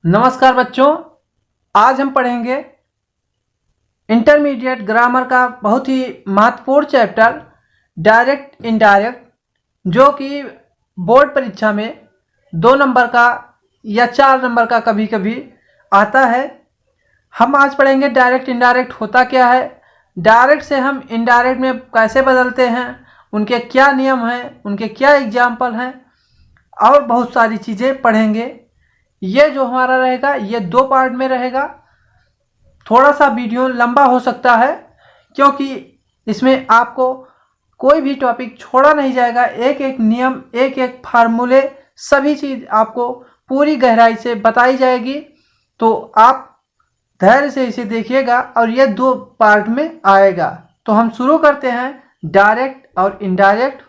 नमस्कार बच्चों, आज हम पढ़ेंगे इंटरमीडिएट ग्रामर का बहुत ही महत्वपूर्ण चैप्टर डायरेक्ट इनडायरेक्ट, जो कि बोर्ड परीक्षा में 2 नंबर का या 4 नंबर का कभी कभी आता है। हम आज पढ़ेंगे डायरेक्ट इनडायरेक्ट होता क्या है, डायरेक्ट से हम इनडायरेक्ट में कैसे बदलते हैं, उनके क्या नियम हैं, उनके क्या एग्जाम्पल हैं और बहुत सारी चीज़ें पढ़ेंगे। ये जो हमारा रहेगा ये 2 पार्ट में रहेगा। थोड़ा सा वीडियो लंबा हो सकता है क्योंकि इसमें आपको कोई भी टॉपिक छोड़ा नहीं जाएगा। एक एक नियम, एक एक फार्मूले, सभी चीज़ आपको पूरी गहराई से बताई जाएगी। तो आप धैर्य से इसे देखिएगा और ये 2 पार्ट में आएगा। तो हम शुरू करते हैं डायरेक्ट और इनडायरेक्ट।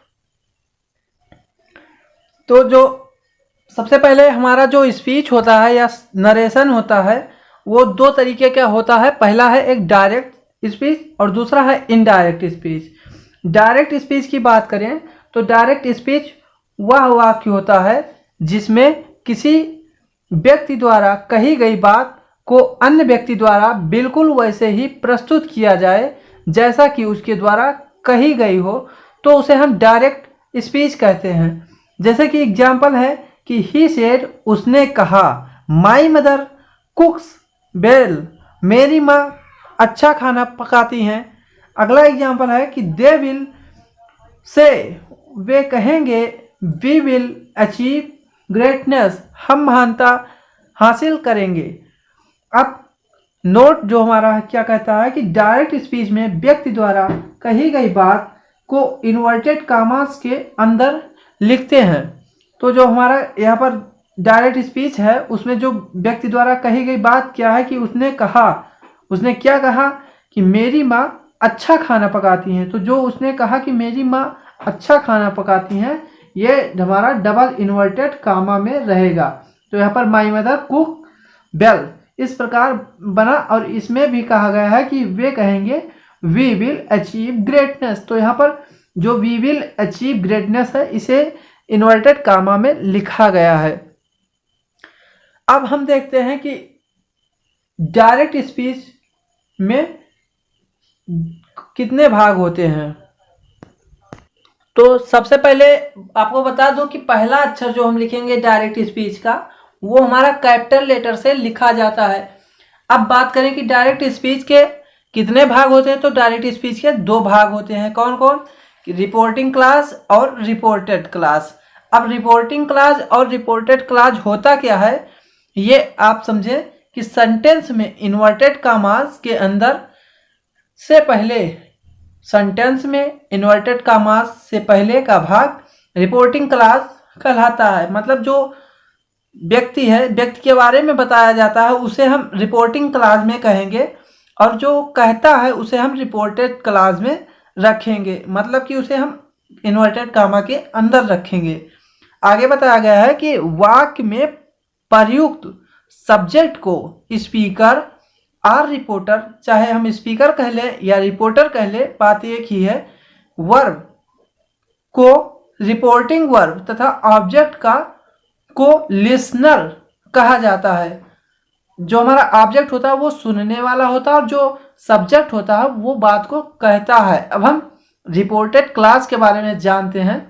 तो जो सबसे पहले हमारा जो स्पीच होता है या नरेशन होता है वो 2 तरीके का होता है। पहला है एक डायरेक्ट स्पीच और दूसरा है इनडायरेक्ट स्पीच। डायरेक्ट स्पीच की बात करें तो डायरेक्ट स्पीच वह वाक्य होता है जिसमें किसी व्यक्ति द्वारा कही गई बात को अन्य व्यक्ति द्वारा बिल्कुल वैसे ही प्रस्तुत किया जाए जैसा कि उसके द्वारा कही गई हो, तो उसे हम डायरेक्ट स्पीच कहते हैं। जैसे कि एग्जाम्पल है कि ही सेड, उसने कहा, माई मदर कुक्स वेल, मेरी माँ अच्छा खाना पकाती हैं। अगला एग्जाम्पल है कि दे विल से, वे कहेंगे, वी विल अचीव ग्रेटनेस, हम महानता हासिल करेंगे। अब नोट जो हमारा क्या कहता है कि डायरेक्ट स्पीच में व्यक्ति द्वारा कही गई बात को इन्वर्टेड कामास के अंदर लिखते हैं। तो जो हमारा यहाँ पर डायरेक्ट स्पीच है उसमें जो व्यक्ति द्वारा कही गई बात क्या है कि उसने कहा, उसने क्या कहा कि मेरी माँ अच्छा खाना पकाती हैं। तो जो उसने कहा कि मेरी माँ अच्छा खाना पकाती हैं, ये हमारा डबल इन्वर्टेड कामा में रहेगा। तो यहाँ पर माई मदर कुक वेल इस प्रकार बना और इसमें भी कहा गया है कि वे कहेंगे वी विल अचीव ग्रेटनेस। तो यहाँ पर जो वी विल अचीव ग्रेटनेस है इसे इन्वर्टेड कामा में लिखा गया है। अब हम देखते हैं कि डायरेक्ट स्पीच में कितने भाग होते हैं। तो सबसे पहले आपको बता दूं कि पहला अक्षर जो हम लिखेंगे डायरेक्ट स्पीच का वो हमारा कैपिटल लेटर से लिखा जाता है। अब बात करें कि डायरेक्ट स्पीच के कितने भाग होते हैं, तो डायरेक्ट स्पीच के 2 भाग होते हैं। कौन कौन? रिपोर्टिंग क्लास और रिपोर्टेड क्लास। अब रिपोर्टिंग क्लास और रिपोर्टेड क्लास होता क्या है ये आप समझे कि सेंटेंस में इन्वर्टेड कामास के अंदर से पहले, सेंटेंस में इन्वर्टेड कामास से पहले का भाग रिपोर्टिंग क्लास कहलाता है। मतलब जो व्यक्ति है, व्यक्ति के बारे में बताया जाता है उसे हम रिपोर्टिंग क्लास में कहेंगे और जो कहता है उसे हम रिपोर्टेड क्लास में रखेंगे। मतलब कि उसे हम इन्वर्टेड कामा के अंदर रखेंगे। आगे बताया गया है कि वाक्य में प्रयुक्त सब्जेक्ट को स्पीकर और रिपोर्टर, चाहे हम स्पीकर कह ले या रिपोर्टर कह ले, बात एक ही है, वर्ब को रिपोर्टिंग वर्ब तथा ऑब्जेक्ट का को लिसनर कहा जाता है। जो हमारा ऑब्जेक्ट होता है वो सुनने वाला होता है और जो सब्जेक्ट होता है वो बात को कहता है। अब हम रिपोर्टेड क्लास के बारे में जानते हैं।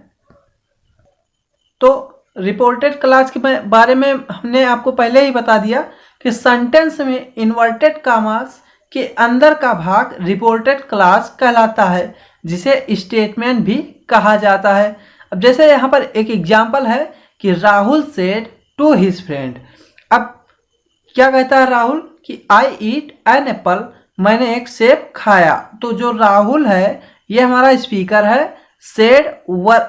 तो रिपोर्टेड क्लास के बारे में हमने आपको पहले ही बता दिया कि सेंटेंस में इन्वर्टेड कामास के अंदर का भाग रिपोर्टेड क्लास कहलाता है, जिसे स्टेटमेंट भी कहा जाता है। अब जैसे यहाँ पर एक एग्जाम्पल है कि Rahul said to his friend. अब क्या कहता है राहुल कि आई ईट एन एप्पल, मैंने एक सेब खाया। तो जो राहुल है ये हमारा स्पीकर है, सेड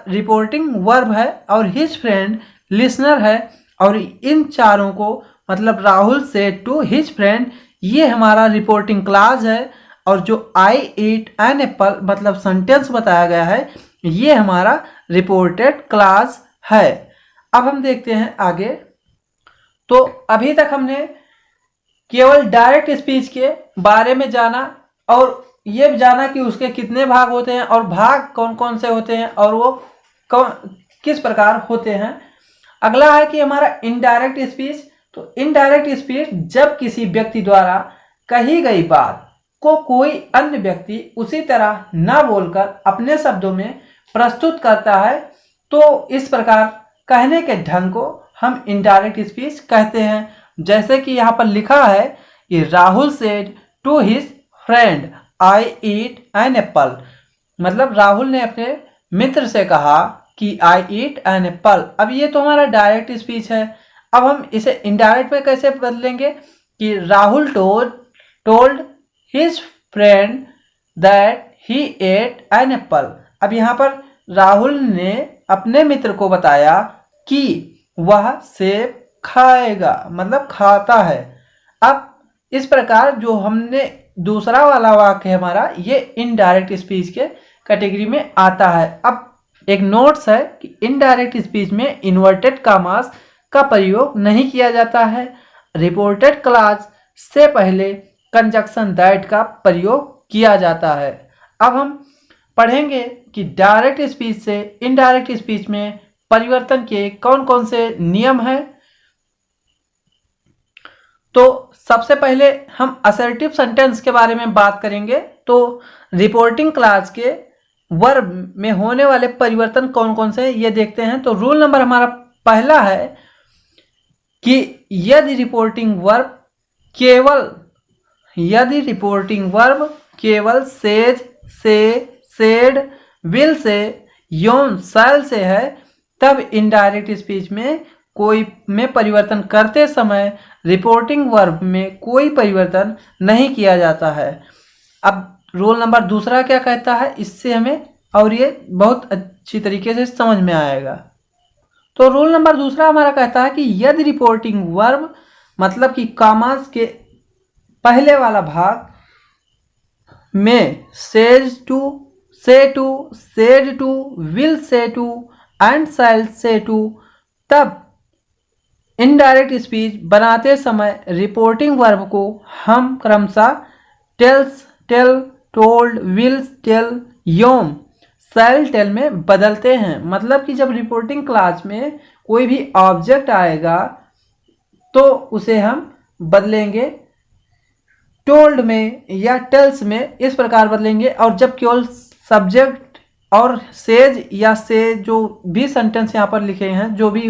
रिपोर्टिंग वर्ब है और हिज फ्रेंड लिसनर है। और इन चारों को मतलब Rahul said to his friend ये हमारा रिपोर्टिंग क्लास है और जो आई ईट एन एप्पल मतलब सेंटेंस बताया गया है ये हमारा रिपोर्टेड क्लास है। अब हम देखते हैं आगे। तो अभी तक हमने केवल डायरेक्ट स्पीच के बारे में जाना और ये जाना कि उसके कितने भाग होते हैं और भाग कौन कौन से होते हैं और वो किस प्रकार होते हैं। अगला है कि हमारा इनडायरेक्ट स्पीच तो इनडायरेक्ट स्पीच जब किसी व्यक्ति द्वारा कही गई बात को कोई अन्य व्यक्ति उसी तरह न बोलकर अपने शब्दों में प्रस्तुत करता है, तो इस प्रकार कहने के ढंग को हम इनडायरेक्ट स्पीच कहते हैं। जैसे कि यहाँ पर लिखा है कि Rahul said to his friend I eat an apple, मतलब राहुल ने अपने मित्र से कहा कि आई ईट एन एप्पल। अब ये तो हमारा डायरेक्ट स्पीच है। अब हम इसे इनडायरेक्ट में कैसे बदलेंगे कि Rahul told his friend that he ate an apple. अब यहाँ पर राहुल ने अपने मित्र को बताया कि वह सेब खाएगा, मतलब खाता है। अब इस प्रकार जो हमने दूसरा वाला वाक्य है हमारा, ये इनडायरेक्ट स्पीच के कैटेगरी में आता है। अब एक नोट्स है कि इनडायरेक्ट स्पीच में इन्वर्टेड कॉमास का प्रयोग नहीं किया जाता है। रिपोर्टेड क्लॉज से पहले कंजक्शन दैट का प्रयोग किया जाता है। अब हम पढ़ेंगे कि डायरेक्ट स्पीच से इनडायरेक्ट स्पीच में परिवर्तन के कौन कौन से नियम हैं। तो सबसे पहले हम असर्टिव सेंटेंस के बारे में बात करेंगे। तो रिपोर्टिंग क्लॉज के वर्ब में होने वाले परिवर्तन कौन कौन से ये देखते हैं। तो रूल नंबर हमारा पहला है कि यदि रिपोर्टिंग वर्ब केवल says say, said, will say, योन, शैल से है, तब इनडायरेक्ट स्पीच में परिवर्तन करते समय रिपोर्टिंग वर्ब में कोई परिवर्तन नहीं किया जाता है। अब रूल नंबर दूसरा क्या कहता है, इससे हमें और ये बहुत अच्छी तरीके से समझ में आएगा। तो रूल नंबर दूसरा हमारा कहता है कि यदि रिपोर्टिंग वर्ब मतलब कि कॉमास के पहले वाला भाग में says to, say to, said to, will say to and shall say to, तब इनडायरेक्ट स्पीच बनाते समय रिपोर्टिंग वर्ब को हम क्रमशः tells, tell, told, will tell, योम, शैल टेल में बदलते हैं। मतलब कि जब रिपोर्टिंग क्लॉज में कोई भी ऑब्जेक्ट आएगा तो उसे हम बदलेंगे टोल्ड में या टेल्स में, इस प्रकार बदलेंगे। और जब केवल सब्जेक्ट और सेज या से जो भी सेंटेंस यहाँ पर लिखे हैं, जो भी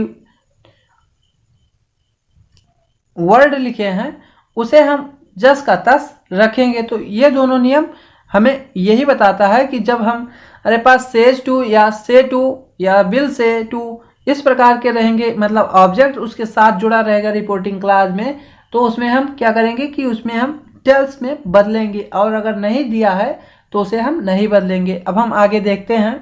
वर्ड लिखे हैं, उसे हम जस का तस रखेंगे। तो ये दोनों नियम हमें यही बताता है कि जब हमारे पास सेज टू या से टू या विल से टू इस प्रकार के रहेंगे, मतलब ऑब्जेक्ट उसके साथ जुड़ा रहेगा रिपोर्टिंग क्लॉज में, तो उसमें हम क्या करेंगे कि उसमें हम टेल्स में बदलेंगे, और अगर नहीं दिया है तो उसे हम नहीं बदलेंगे। अब हम आगे देखते हैं।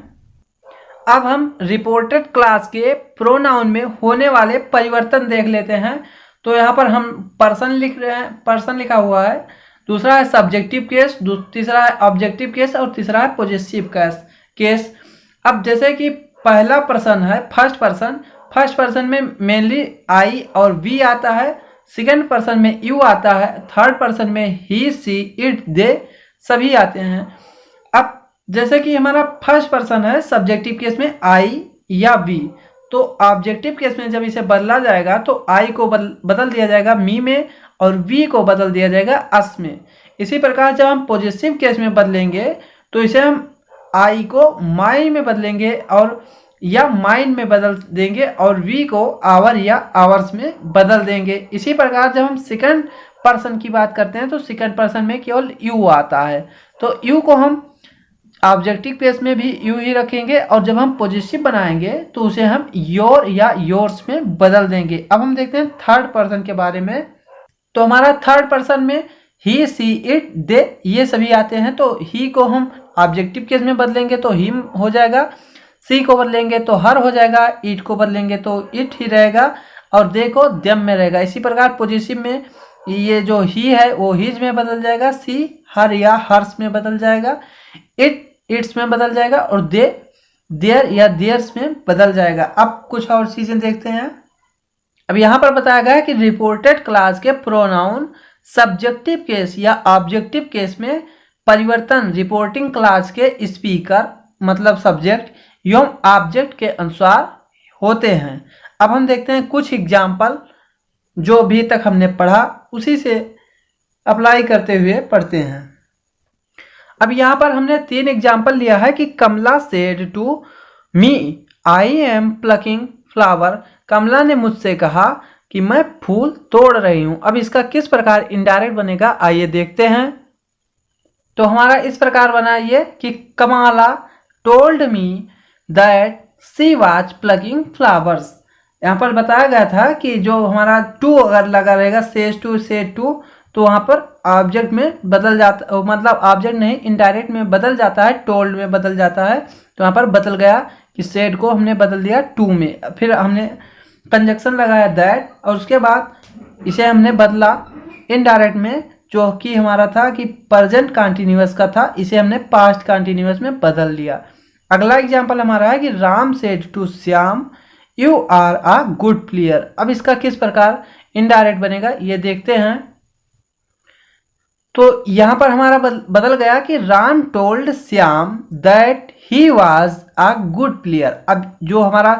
अब हम रिपोर्टेड क्लॉज के प्रोनाउन में होने वाले परिवर्तन देख लेते हैं। तो यहाँ पर हम पर्सन लिख रहे हैं, पर्सन लिखा हुआ है। दूसरा है सब्जेक्टिव केस, तीसरा है ऑब्जेक्टिव केस और तीसरा है पॉजेसिव केस। अब जैसे कि पहला पर्सन है फर्स्ट पर्सन में मेनली आई और वी आता है, सेकंड पर्सन में यू आता है, थर्ड पर्सन में ही, सी, इट, दे सभी आते हैं। अब जैसे कि हमारा फर्स्ट पर्सन है सब्जेक्टिव केस में आई या वी, तो ऑब्जेक्टिव केस में जब इसे बदला जाएगा तो आई को बदल दिया जाएगा मी में और वी को बदल दिया जाएगा अस में। इसी प्रकार जब हम पॉजिटिव केस में बदलेंगे तो इसे हम आई को माई में बदलेंगे और या माइन में बदल देंगे और वी को आवर या आवर्स में बदल देंगे। इसी प्रकार जब हम सेकंड पर्सन की बात करते हैं तो सेकंड पर्सन में केवल यू आता है, तो यू को हम ऑब्जेक्टिव केस में भी यू ही रखेंगे और जब हम पॉजिटिव बनाएंगे तो उसे हम योर या योर्स में बदल देंगे। अब हम देखते हैं थर्ड पर्सन के बारे में। तो हमारा थर्ड पर्सन में ही, सी, इट, दे ये सभी आते हैं। तो ही को हम ऑब्जेक्टिव केस में बदलेंगे तो हिम हो जाएगा, सी को बदलेंगे तो हर हो जाएगा, इट को बदलेंगे तो इट ही रहेगा और दे को देम में रहेगा। इसी प्रकार पॉजिटिव में ये जो ही है वो हिज में बदल जाएगा, सी हर या हर्स में बदल जाएगा, इट इट्स में बदल जाएगा और दे देयर या देयर्स में बदल जाएगा। अब कुछ और चीजें देखते हैं। अब यहाँ पर बताया गया है कि रिपोर्टेड क्लॉज के प्रोनाउन सब्जेक्टिव केस या ऑब्जेक्टिव केस में परिवर्तन रिपोर्टिंग क्लॉज के स्पीकर मतलब सब्जेक्ट एवं ऑब्जेक्ट के अनुसार होते हैं। अब हम देखते हैं कुछ एग्जाम्पल जो अभी तक हमने पढ़ा उसी से अप्लाई करते हुए पढ़ते हैं। अब यहाँ पर हमने 3 एग्जाम्पल लिया है कि Kamla said to me I am plucking flower. Kamla ने मुझसे कहा कि मैं फूल तोड़ रही हूं। अब इसका किस प्रकार इनडायरेक्ट बनेगा आइए देखते हैं। तो हमारा इस प्रकार बना ये कि Kamla told me that she was plucking flowers. यहाँ पर बताया गया था कि जो हमारा टू अगर लगा रहेगा सेज टू सेड टू तो वहाँ पर ऑब्जेक्ट में बदल जाता, मतलब ऑब्जेक्ट नहीं इनडायरेक्ट में बदल जाता है, टोल्ड में बदल जाता है। तो यहाँ पर बदल गया कि सेड को हमने बदल दिया टू में, फिर हमने कंजक्शन लगाया दैट और उसके बाद इसे हमने बदला इनडायरेक्ट में, जो कि हमारा था कि प्रेजेंट कंटिन्यूअस का था, इसे हमने पास्ट कंटिन्यूअस में बदल दिया। अगला एग्जांपल हमारा है कि Ram said to Shyam you are a good player. अब इसका किस प्रकार इनडायरेक्ट बनेगा ये देखते हैं। तो यहाँ पर हमारा बदल गया कि Ram told Shyam that he was a good player. अब जो हमारा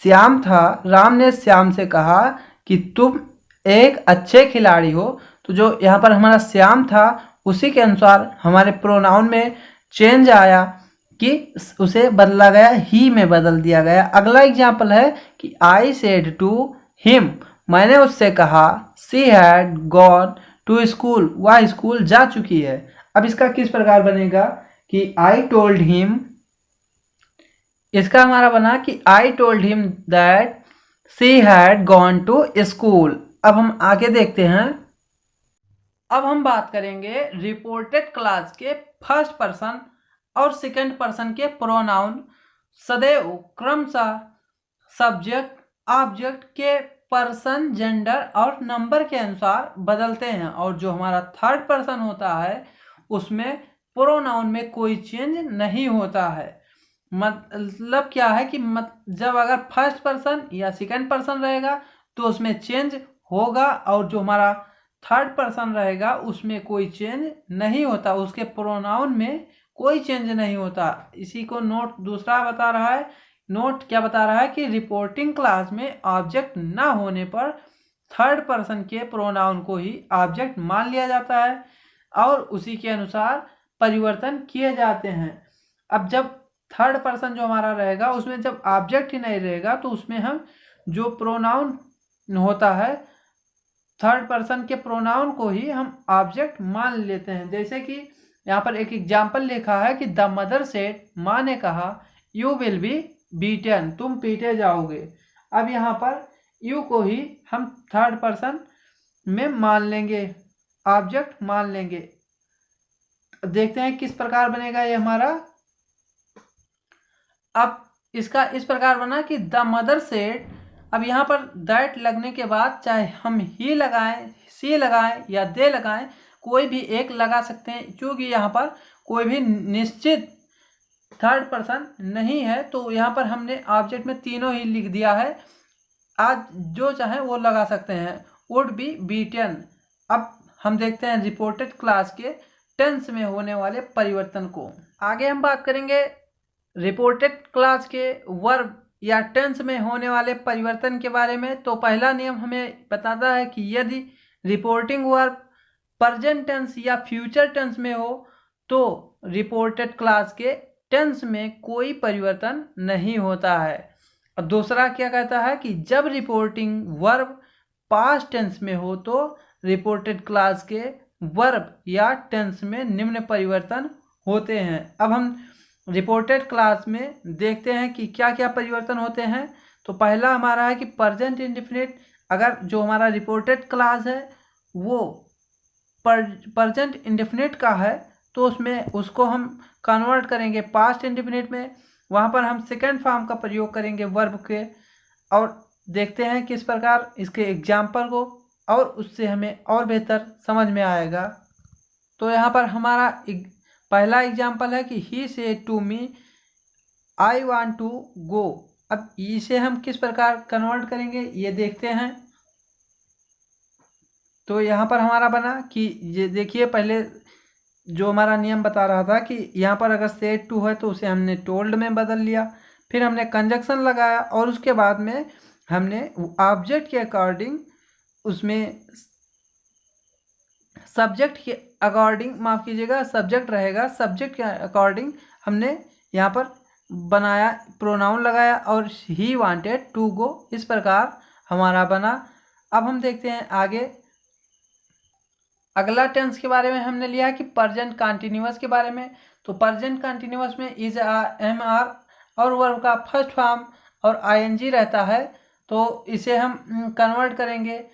श्याम था, राम ने श्याम से कहा कि तुम एक अच्छे खिलाड़ी हो। तो जो यहाँ पर हमारा श्याम था उसी के अनुसार हमारे प्रोनाउन में चेंज आया कि उसे बदला गया, ही में बदल दिया गया। अगला एग्जाम्पल है कि आई सेड टू हिम, मैंने उससे कहा she had gone to school, वह स्कूल जा चुकी है। अब इसका किस प्रकार बनेगा कि आई टोल्ड हिम, इसका हमारा बना कि I told him that she had gone to school. अब हम आगे देखते हैं। अब हम बात करेंगे रिपोर्टेड क्लास के फर्स्ट पर्सन और सेकंड पर्सन के प्रोनाउन सदैव क्रमशः सब्जेक्ट ऑब्जेक्ट के पर्सन जेंडर और नंबर के अनुसार बदलते हैं, और जो हमारा थर्ड पर्सन होता है उसमें प्रोनाउन में कोई चेंज नहीं होता है। मतलब क्या है कि जब अगर फर्स्ट पर्सन या सेकंड पर्सन रहेगा तो उसमें चेंज होगा, और जो हमारा थर्ड पर्सन रहेगा उसमें कोई चेंज नहीं होता, उसके प्रोनाउन में कोई चेंज नहीं होता। इसी को नोट दूसरा बता रहा है। नोट क्या बता रहा है कि रिपोर्टिंग क्लास में ऑब्जेक्ट ना होने पर थर्ड पर्सन के प्रोनाउन को ही ऑब्जेक्ट मान लिया जाता है और उसी के अनुसार परिवर्तन किए जाते हैं। अब जब थर्ड पर्सन जो हमारा रहेगा उसमें जब ऑब्जेक्ट ही नहीं रहेगा तो उसमें हम जो प्रोनाउन होता है थर्ड पर्सन के प्रोनाउन को ही हम ऑब्जेक्ट मान लेते हैं। जैसे कि यहाँ पर एक एग्जाम्पल लिखा है कि द मदर सेड, माँ ने कहा यू विल बी बीटन, तुम पीटे जाओगे। अब यहाँ पर यू को ही हम थर्ड पर्सन में मान लेंगे, ऑब्जेक्ट मान लेंगे। देखते हैं किस प्रकार बनेगा ये हमारा। अब इसका इस प्रकार बना कि द मदर सेड, अब यहाँ पर दैट लगने के बाद चाहे हम ही लगाएं, सी लगाएं या दे लगाएं, कोई भी एक लगा सकते हैं, क्योंकि यहाँ पर कोई भी निश्चित थर्ड पर्सन नहीं है। तो यहाँ पर हमने ऑब्जेक्ट में तीनों ही लिख दिया है, आज जो चाहे वो लगा सकते हैं। Would be beaten. अब हम देखते हैं रिपोर्टेड क्लास के टेंस में होने वाले परिवर्तन को। आगे हम बात करेंगे रिपोर्टेड क्लास के वर्ब या टेंस में होने वाले परिवर्तन के बारे में। तो पहला नियम हमें बताता है कि यदि रिपोर्टिंग वर्ब प्रेजेंट टेंस या फ्यूचर टेंस में हो तो रिपोर्टेड क्लास के टेंस में कोई परिवर्तन नहीं होता है। और दूसरा क्या कहता है कि जब रिपोर्टिंग वर्ब पास्ट टेंस में हो तो रिपोर्टेड क्लास के वर्ब या टेंस में निम्न परिवर्तन होते हैं। अब हम रिपोर्टेड क्लास में देखते हैं कि क्या क्या परिवर्तन होते हैं। तो पहला हमारा है कि प्रेजेंट इंडेफिनिट, अगर जो हमारा रिपोर्टेड क्लास है वो प्रेजेंट इंडेफिनिट का है तो उसमें उसको हम कन्वर्ट करेंगे पास्ट इंडेफिनिट में, वहाँ पर हम सेकेंड फॉर्म का प्रयोग करेंगे वर्ब के। और देखते हैं किस प्रकार इसके एग्जाम्पल को, और उससे हमें और बेहतर समझ में आएगा। तो यहाँ पर हमारा पहला एग्जाम्पल है कि he said to me I want to go. अब इसे हम किस प्रकार कन्वर्ट करेंगे ये देखते हैं। तो यहाँ पर हमारा बना कि ये देखिए, पहले जो हमारा नियम बता रहा था कि यहाँ पर अगर सेड टू है तो उसे हमने टोल्ड में बदल लिया, फिर हमने कंजक्शन लगाया और उसके बाद में हमने ऑब्जेक्ट के अकॉर्डिंग उसमें सब्जेक्ट के अकॉर्डिंग, माफ़ कीजिएगा, सब्जेक्ट रहेगा, सब्जेक्ट के अकॉर्डिंग हमने यहाँ पर बनाया, प्रोनाउन लगाया और ही वांटेड टू गो, इस प्रकार हमारा बना। अब हम देखते हैं आगे। अगला टेंस के बारे में हमने लिया कि प्रेजेंट कंटिन्यूअस के बारे में। तो प्रेजेंट कंटिन्यूअस में इज, एम, आर और वर्ब का फर्स्ट फॉर्म और आईएनजी रहता है, तो इसे हम कन्वर्ट करेंगे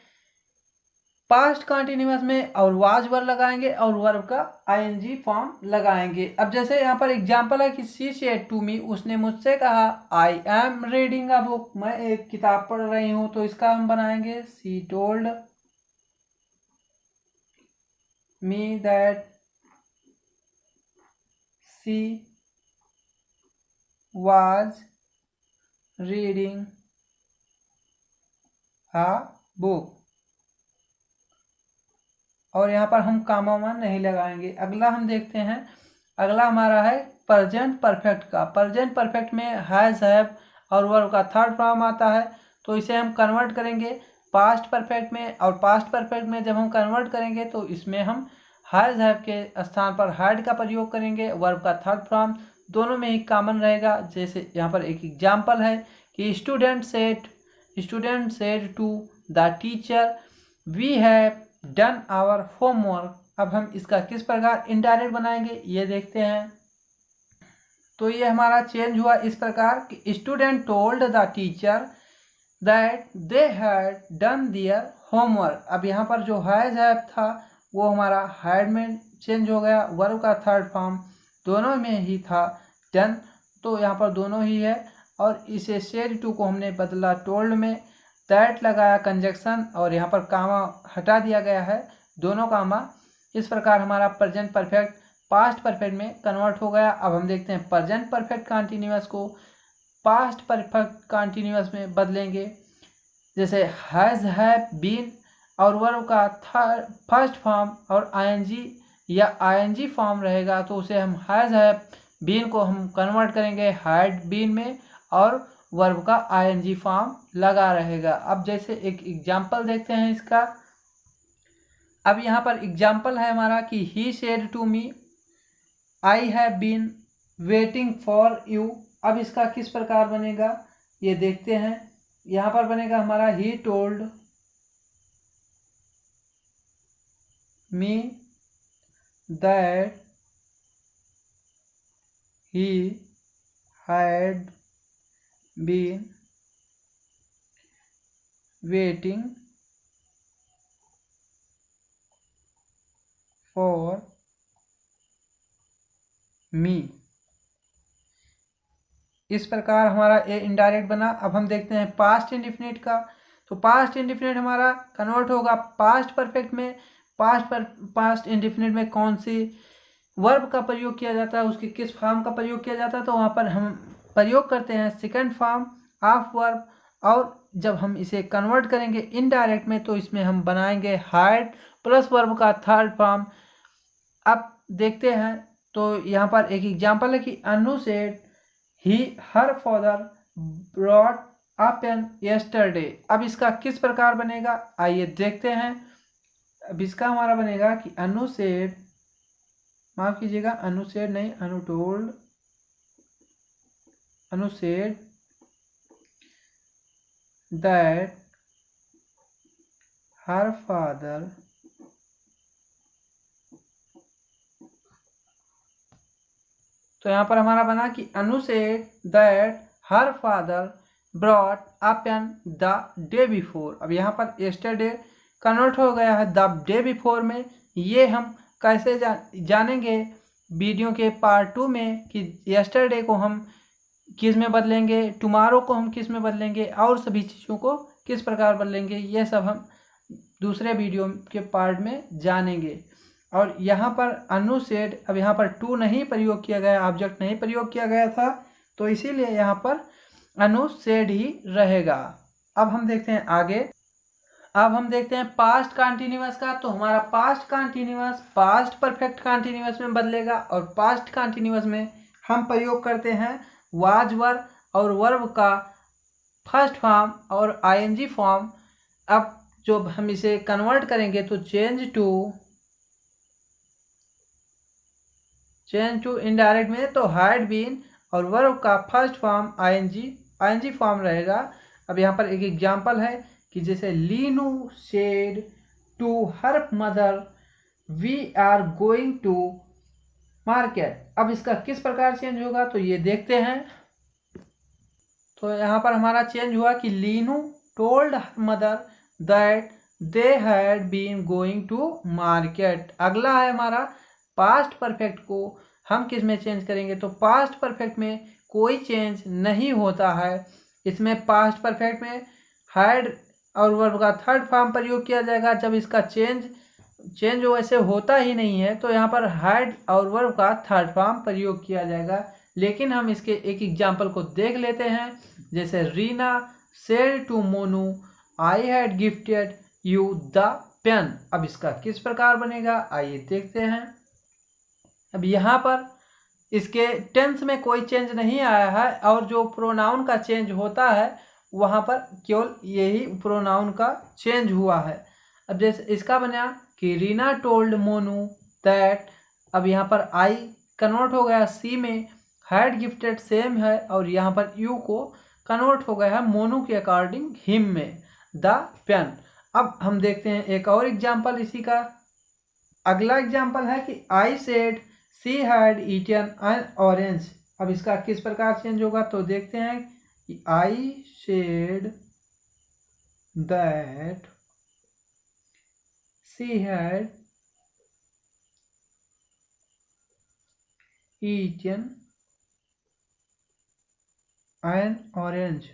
पास्ट कंटिन्यूअस में और वाज वर्ब लगाएंगे और वर्ब का आईएनजी फॉर्म लगाएंगे। अब जैसे यहाँ पर एग्जांपल है कि शी सेड टू मी, उसने मुझसे कहा, I am reading a book, मैं एक किताब पढ़ रही हूँ, तो इसका हम बनाएंगे she told me that she was reading a book, और यहाँ पर हम कामा वामा नहीं लगाएंगे। अगला हम देखते हैं, अगला हमारा है प्रेजेंट परफेक्ट का। प्रेजेंट परफेक्ट में हैज, हैव और वर्ब का थर्ड फॉर्म आता है, तो इसे हम कन्वर्ट करेंगे पास्ट परफेक्ट में। और पास्ट परफेक्ट में जब हम कन्वर्ट करेंगे तो इसमें हम हैज, हैव के स्थान पर हैड का प्रयोग करेंगे, वर्ब का थर्ड फॉर्म दोनों में ही कॉमन रहेगा। जैसे यहाँ पर एक एग्जाम्पल है कि student said to the teacher we have done our homework. अब हम इसका किस प्रकार इनडायरेक्ट बनाएंगे ये देखते हैं। तो ये हमारा चेंज हुआ इस प्रकार कि student told the teacher that they had done their homework. अब यहाँ पर जो हैज, हैव था वो हमारा हैड में चेंज हो गया, वर्ब का थर्ड फॉर्म दोनों में ही था डन, तो यहाँ पर दोनों ही है। और इसे सेड टू को हमने बदला टोल्ड में, दैट लगाया कंजक्शन और यहाँ पर कामा हटा दिया गया है, दोनों कामा। इस प्रकार हमारा प्रेजेंट परफेक्ट पास्ट परफेक्ट में कन्वर्ट हो गया। अब हम देखते हैं प्रेजेंट परफेक्ट कंटिन्यूअस को पास्ट परफेक्ट कंटिन्यूअस में बदलेंगे। जैसे हैज, हैव, बीन और वर्ब का फर्स्ट फॉर्म और आईएनजी या आईएनजी फॉर्म रहेगा, तो उसे हम हैज, हैव, बीन को हम कन्वर्ट करेंगे हैड बीन में और वर्ब का आईएनजी फॉर्म लगा रहेगा। अब जैसे एक एग्जाम्पल देखते हैं इसका। अब यहाँ पर एग्जाम्पल है हमारा कि he said to me I have been waiting for you. अब इसका किस प्रकार बनेगा ये देखते हैं। यहाँ पर बनेगा हमारा ही told me that he had been waiting for me। इस प्रकार हमारा ए इनडायरेक्ट बना। अब हम देखते हैं पास्ट इंडिफिनिट का। तो पास्ट इंडिफिनिट हमारा कन्वर्ट होगा पास्ट परफेक्ट में। पास्ट इंडिफिनिट में कौन सी वर्ब का प्रयोग किया जाता है, उसके किस फॉर्म का प्रयोग किया जाता है, तो वहाँ पर हम प्रयोग करते हैं सेकंड फॉर्म ऑफ वर्ब। और जब हम इसे कन्वर्ट करेंगे इनडायरेक्ट में तो इसमें हम बनाएंगे हैड प्लस वर्ब का थर्ड फॉर्म। अब देखते हैं, तो यहाँ पर एक एग्जांपल है कि Anu said he her father brought a pen yesterday. अब इसका किस प्रकार बनेगा आइए देखते हैं। अब इसका हमारा बनेगा कि अनु सेड, माफ कीजिएगा, अनु सेड नहीं, Anu told, Anu said that her father तो यहाँ पर हमारा बना कि Anu said that her father brought a pen the day before. अब यहाँ पर यस्टरडे कन्वर्ट हो गया है द डे बिफोर में। ये हम कैसे जानेंगे वीडियो के पार्ट 2 में कि यस्टरडे को हम किस में बदलेंगे, टुमारो को हम किस में बदलेंगे और सभी चीज़ों को किस प्रकार बदलेंगे, ये सब हम दूसरे वीडियो के पार्ट में जानेंगे। और यहाँ पर अनु सेड, अब यहाँ पर टू नहीं प्रयोग किया गया, ऑब्जेक्ट नहीं प्रयोग किया गया था, तो इसीलिए यहाँ पर अनु सेड ही रहेगा। अब हम देखते हैं आगे। अब हम देखते हैं पास्ट कंटिन्यूअस का। तो हमारा past continuous past perfect continuous में बदलेगा और पास्ट कंटिन्यूअस में हम प्रयोग करते हैं वाज वर्ब और वर्ब का फर्स्ट फॉर्म और आईएनजी फॉर्म। अब जो हम इसे कन्वर्ट करेंगे तो चेंज टू इनडायरेक्ट में तो हैड बीन और वर्ब का फर्स्ट फॉर्म आईएनजी फॉर्म रहेगा। अब यहाँ पर एक एग्जांपल है कि जैसे Linu said to her mother we are going to market. अब इसका किस प्रकार चेंज होगा तो ये देखते हैं। तो यहाँ पर हमारा चेंज हुआ कि Linu told her mother that they had been going to market. अगला है हमारा पास्ट परफेक्ट को हम किस में चेंज करेंगे तो पास्ट परफेक्ट में कोई चेंज नहीं होता है। इसमें पास्ट परफेक्ट में हैड और वर्ब का थर्ड फॉर्म प्रयोग किया जाएगा। जब इसका चेंज वैसे होता ही नहीं है तो यहाँ पर हैड और वर्ब का थर्ड फॉर्म प्रयोग किया जाएगा। लेकिन हम इसके एक एग्जाम्पल को देख लेते हैं। जैसे Rina said to Monu I had gifted you the pen. अब इसका किस प्रकार बनेगा आइए देखते हैं। अब यहाँ पर इसके टेंस में कोई चेंज नहीं आया है और जो प्रोनाउन का चेंज होता है वहाँ पर केवल यही प्रोनाउन का चेंज हुआ है। अब जैसे इसका बना कि रीना टोल्ड मोनू दैट। अब यहाँ पर आई कन्वर्ट हो गया सी में, हैड गिफ्टेड सेम है और यहाँ पर यू को कन्वर्ट हो गया है मोनू के अकॉर्डिंग हिम में द पेन। अब हम देखते हैं एक और एग्जाम्पल इसी का। अगला एग्जाम्पल है कि I said she had eaten an orange. अब इसका किस प्रकार चेंज होगा तो देखते हैं कि I said that she had eaten an orange.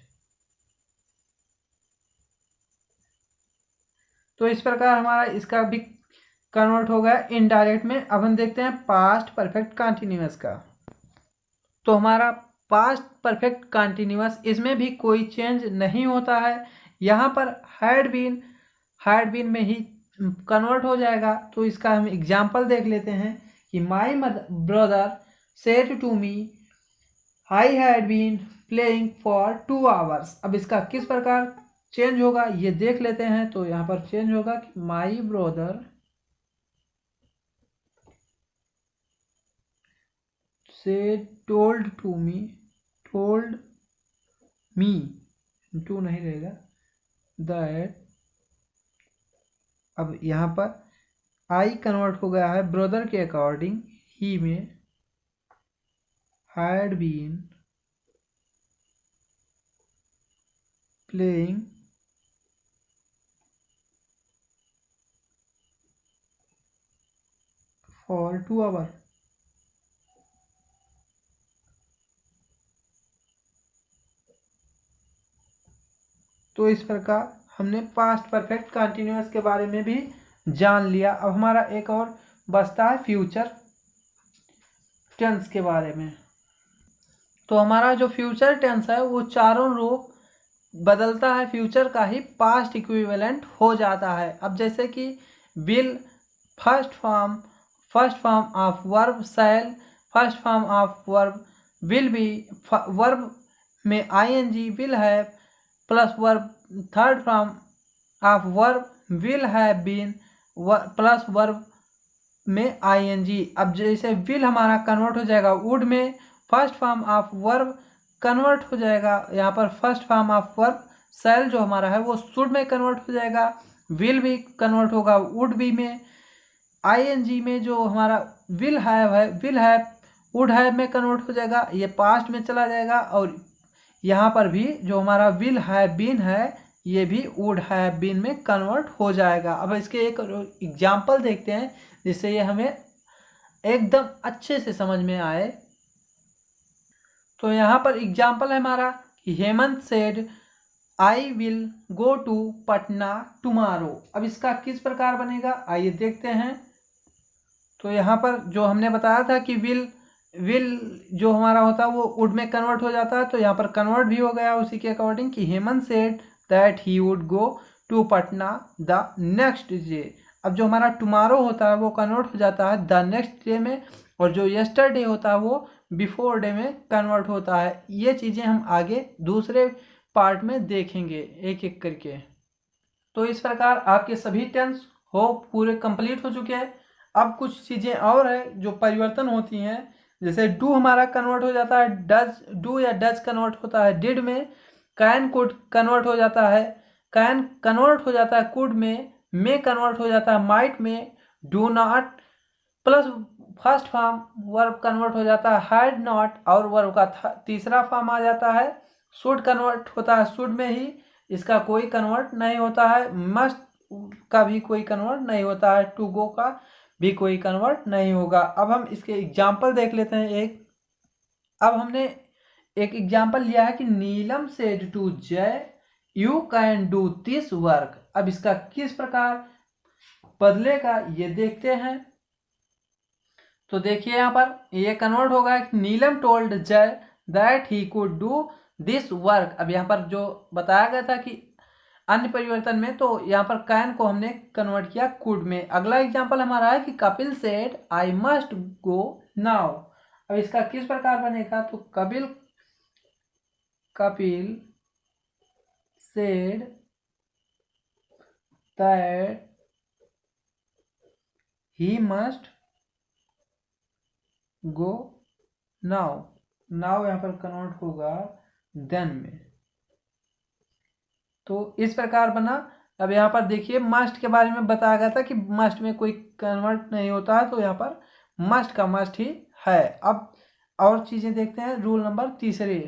तो इस प्रकार हमारा इसका भी कन्वर्ट हो गया इनडायरेक्ट में। अब हम देखते हैं पास्ट परफेक्ट कंटिन्यूअस का। तो हमारा पास्ट परफेक्ट कंटिन्यूअस इसमें भी कोई चेंज नहीं होता है। यहाँ पर हैड बीन में ही कन्वर्ट हो जाएगा। तो इसका हम एग्जाम्पल देख लेते हैं कि my brother said to me I had been playing for 2 hours। अब इसका किस प्रकार चेंज होगा ये देख लेते हैं। तो यहाँ पर चेंज होगा कि माई ब्रदर से टोल्ड मी टू नहीं रहेगा दैट। अब यहाँ पर आई कन्वर्ट हो गया है ब्रदर के अकॉर्डिंग ही में, had been playing for 2 hours। तो इस प्रकार हमने पास्ट परफेक्ट कंटिन्यूअस के बारे में भी जान लिया। अब हमारा एक और बचता है फ्यूचर टेंस के बारे में। तो हमारा जो फ्यूचर टेंस है वो चारों रूप बदलता है, फ्यूचर का ही पास्ट इक्विवेलेंट हो जाता है। अब जैसे कि will first form of verb, shall first form of verb, will be verb में आईएनजी विल है plus verb third form of verb will have been plus verb में आईएनजी। अब जैसे विल हमारा कन्वर्ट हो जाएगा वुड में, first form of verb convert हो जाएगा यहाँ पर first form of verb shall जो हमारा है वो शुड में कन्वर्ट हो जाएगा, विल भी कन्वर्ट होगा वुड बी में, आईएनजी में जो हमारा विल हैव वुड हैव में कन्वर्ट हो जाएगा, ये पास्ट में चला जाएगा। और यहाँ पर भी जो हमारा विल हैव बीन है ये भी वुड हैव बीन में कन्वर्ट हो जाएगा। अब इसके एक एग्जाम्पल देखते हैं जिससे ये हमें एकदम अच्छे से समझ में आए। तो यहाँ पर एग्जाम्पल है हमारा कि Hemant said I will go to Patna tomorrow. अब इसका किस प्रकार बनेगा आइए देखते हैं। तो यहाँ पर जो हमने बताया था कि विल जो हमारा होता है वो वुड में कन्वर्ट हो जाता है, तो यहाँ पर कन्वर्ट भी हो गया उसी के अकॉर्डिंग कि Hemant said that he would go to Patna the next day. अब जो हमारा टुमारो होता है वो कन्वर्ट हो जाता है द नेक्स्ट डे में, और जो यस्टरडे होता है वो बिफोर डे में कन्वर्ट होता है। ये चीज़ें हम आगे दूसरे पार्ट में देखेंगे एक एक करके। तो इस प्रकार आपके सभी टेंस हो पूरे कंप्लीट हो चुके हैं। अब कुछ चीज़ें और है जो परिवर्तन होती हैं, जैसे डू हमारा कन्वर्ट हो जाता है डज, डू या डज कन्वर्ट होता है डिड में, कैन कुड कन्वर्ट हो जाता है, कैन कन्वर्ट हो जाता है कुड में, मे कन्वर्ट हो जाता है माइट में, do not plus first form verb convert हो जाता है हैड नॉट, और वर्ब का तीसरा फॉर्म आ जाता है शुड कन्वर्ट होता है शुड में ही, इसका कोई कन्वर्ट नहीं होता है, मस्ट का भी कोई कन्वर्ट नहीं होता है, टू गो का भी कोई कन्वर्ट नहीं होगा। अब हम इसके एग्जाम्पल देख लेते हैं एक। अब हमने एक एग्जाम्पल लिया है कि नीलम सेड टू जय you can do this work. अब इसका किस प्रकार बदलेगा ये देखते हैं। तो देखिए यहाँ पर ये कन्वर्ट होगा कि नीलम टोल्ड जय that he could do this work. अब यहाँ पर जो बताया गया था कि अन्य परिवर्तन में, तो यहाँ पर कैन को हमने कन्वर्ट किया कुड में। अगला एग्जांपल हमारा है कि Kapil said I must go now. अब इसका किस प्रकार बनेगा, तो Kapil said that he must go now. Now यहाँ पर कन्वर्ट होगा देन में, तो इस प्रकार बना। अब यहाँ पर देखिए मस्ट के बारे में बताया गया था कि मस्ट में कोई कन्वर्ट नहीं होता है, तो यहाँ पर मस्ट का मस्ट ही है। अब और चीज़ें देखते हैं। रूल नंबर तीसरे,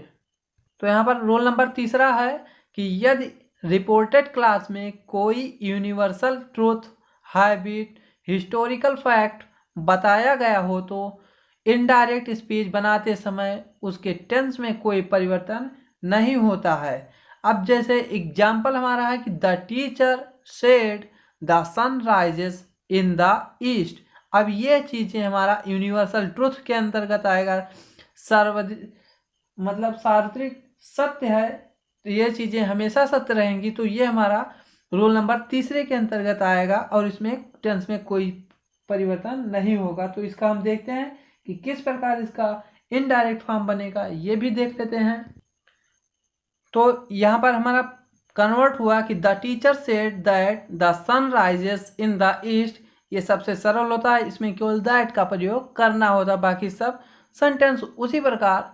तो यहाँ पर रूल नंबर तीसरा है कि यदि रिपोर्टेड क्लास में कोई universal truth, habit, historical fact बताया गया हो तो इनडायरेक्ट स्पीच बनाते समय उसके टेंस में कोई परिवर्तन नहीं होता है। अब जैसे एग्जाम्पल हमारा है कि the teacher said the sun rises in the east. अब ये चीज़ें हमारा यूनिवर्सल ट्रुथ के अंतर्गत आएगा, मतलब सार्वत्रिक सत्य है, तो ये चीज़ें हमेशा सत्य रहेंगी, तो ये हमारा रूल नंबर तीसरे के अंतर्गत आएगा और इसमें टेंस में कोई परिवर्तन नहीं होगा। तो इसका हम देखते हैं कि किस प्रकार इसका इनडायरेक्ट फॉर्म बनेगा, ये भी देख लेते हैं। तो यहाँ पर हमारा कन्वर्ट हुआ कि the teacher said that the sun rises in the east. ये सबसे सरल होता है, इसमें केवल दैट का प्रयोग करना होता है, बाकी सब सेंटेंस उसी प्रकार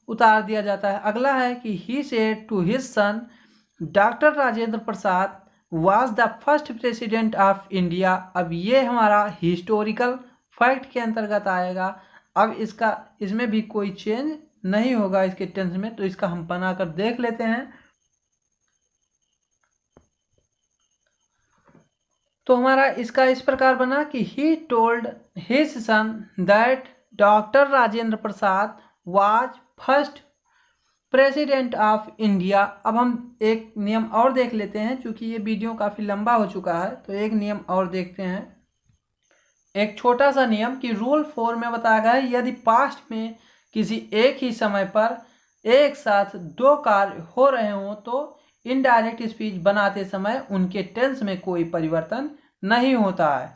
उतार दिया जाता है। अगला है कि he said to his son doctor Rajendra Prasad was the first president of India. अब ये हमारा हिस्टोरिकल फैक्ट के अंतर्गत आएगा। अब इसमें भी कोई चेंज नहीं होगा इसके टेंस में, तो इसका हम बनाकर देख लेते हैं। तो हमारा इसका इस प्रकार बना कि he told his son that doctor Rajendra Prasad was first president of India. अब हम एक नियम और देख लेते हैं, क्योंकि ये वीडियो काफ़ी लंबा हो चुका है, तो एक नियम और देखते हैं। एक छोटा सा नियम कि रूल 4 में बताया गया है यदि पास्ट में किसी एक ही समय पर एक साथ दो कार्य हो रहे हों तो इनडायरेक्ट स्पीच बनाते समय उनके टेंस में कोई परिवर्तन नहीं होता है।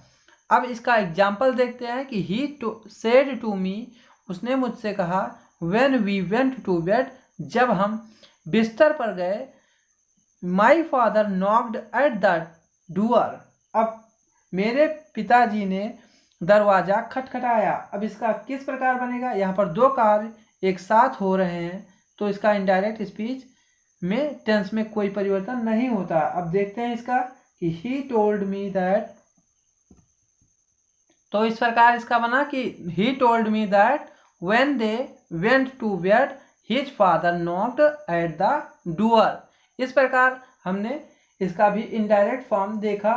अब इसका एग्जाम्पल देखते हैं कि ही सेड टू मी, उसने मुझसे कहा, when we went to bed, जब हम बिस्तर पर गए, my father knocked at the door. अब मेरे पिताजी ने दरवाजा खटखटाया। अब इसका किस प्रकार बनेगा, यहाँ पर दो कार्य एक साथ हो रहे हैं, तो इसका इनडायरेक्ट स्पीच में टेंस में कोई परिवर्तन नहीं होता। अब देखते हैं इसका कि ही टोल्ड मी दैट, तो इस प्रकार इसका बना कि he told me that when they went to bed his father knocked at the door. इस प्रकार हमने इसका भी इनडायरेक्ट फॉर्म देखा।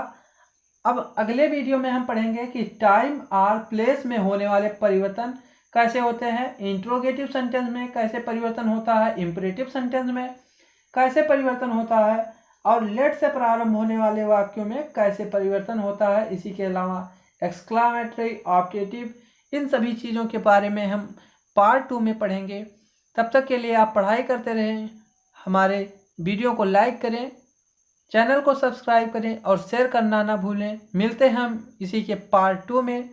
अब अगले वीडियो में हम पढ़ेंगे कि टाइम और प्लेस में होने वाले परिवर्तन कैसे होते हैं, इंट्रोगेटिव सेंटेंस में कैसे परिवर्तन होता है, इंपरेटिव सेंटेंस में कैसे परिवर्तन होता है, और लेट से प्रारंभ होने वाले वाक्यों में कैसे परिवर्तन होता है। इसी के अलावा एक्सक्लामेटरी, ऑप्टेटिव, इन सभी चीज़ों के बारे में हम पार्ट 2 में पढ़ेंगे। तब तक के लिए आप पढ़ाई करते रहें, हमारे वीडियो को लाइक करें, चैनल को सब्सक्राइब करें और शेयर करना ना भूलें। मिलते हैं हम इसी के पार्ट 2 में।